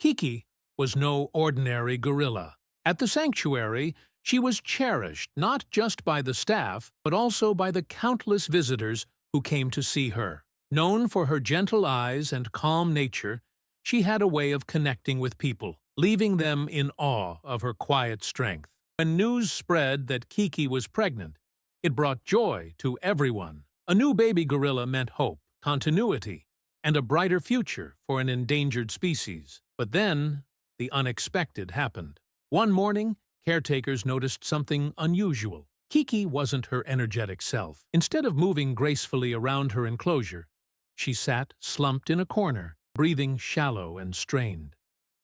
Kiki was no ordinary gorilla. At the sanctuary, she was cherished not just by the staff, but also by the countless visitors who came to see her. Known for her gentle eyes and calm nature, she had a way of connecting with people, leaving them in awe of her quiet strength. When news spread that Kiki was pregnant, it brought joy to everyone. A new baby gorilla meant hope, continuity, and a brighter future for an endangered species. But then, the unexpected happened. One morning, caretakers noticed something unusual. Kiki wasn't her energetic self. Instead of moving gracefully around her enclosure, she sat slumped in a corner, breathing shallow and strained.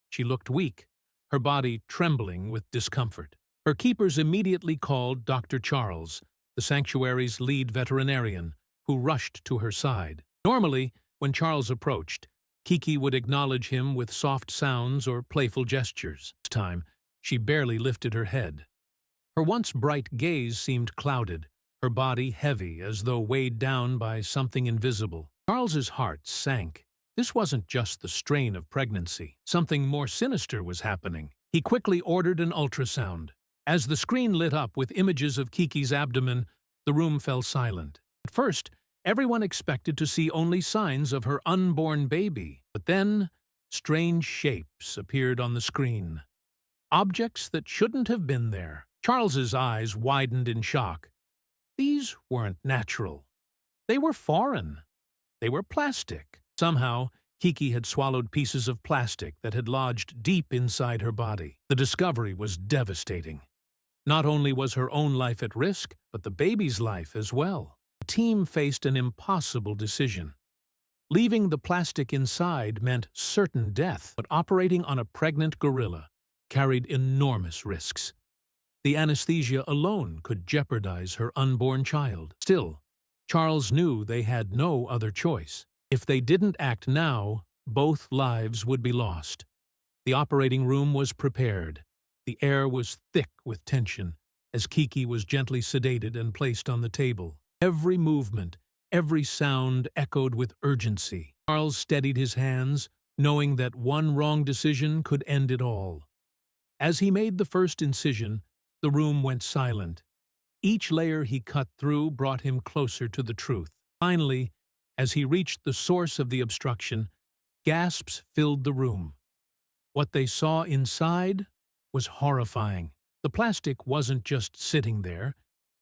She looked weak, her body trembling with discomfort. Her keepers immediately called Dr. Charles, the sanctuary's lead veterinarian, who rushed to her side. Normally, when Charles approached, Kiki would acknowledge him with soft sounds or playful gestures. This time, she barely lifted her head. Her once bright gaze seemed clouded, her body heavy as though weighed down by something invisible. Charles's heart sank. This wasn't just the strain of pregnancy. Something more sinister was happening. He quickly ordered an ultrasound. As the screen lit up with images of Kiki's abdomen, the room fell silent. At first, everyone expected to see only signs of her unborn baby. But then, strange shapes appeared on the screen. Objects that shouldn't have been there. Charles's eyes widened in shock. These weren't natural. They were foreign. They were plastic. Somehow, Kiki had swallowed pieces of plastic that had lodged deep inside her body. The discovery was devastating. Not only was her own life at risk, but the baby's life as well. The team faced an impossible decision. Leaving the plastic inside meant certain death, but operating on a pregnant gorilla carried enormous risks. The anesthesia alone could jeopardize her unborn child. Still, Charles knew they had no other choice. If they didn't act now, both lives would be lost. The operating room was prepared. The air was thick with tension as Kiki was gently sedated and placed on the table. Every movement, every sound echoed with urgency. Charles steadied his hands, knowing that one wrong decision could end it all. As he made the first incision, the room went silent. Each layer he cut through brought him closer to the truth. Finally, as he reached the source of the obstruction, gasps filled the room. What they saw inside was horrifying. The plastic wasn't just sitting there.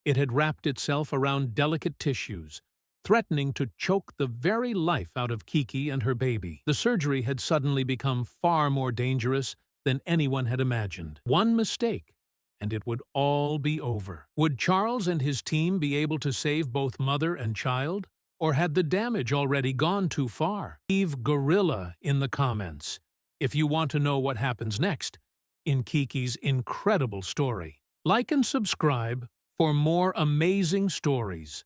It had wrapped itself around delicate tissues, threatening to choke the very life out of Kiki and her baby. The surgery had suddenly become far more dangerous than anyone had imagined. One mistake, and it would all be over. Would Charles and his team be able to save both mother and child? Or had the damage already gone too far? Leave gorilla in the comments if you want to know what happens next in Kiki's incredible story. Like and subscribe for more amazing stories.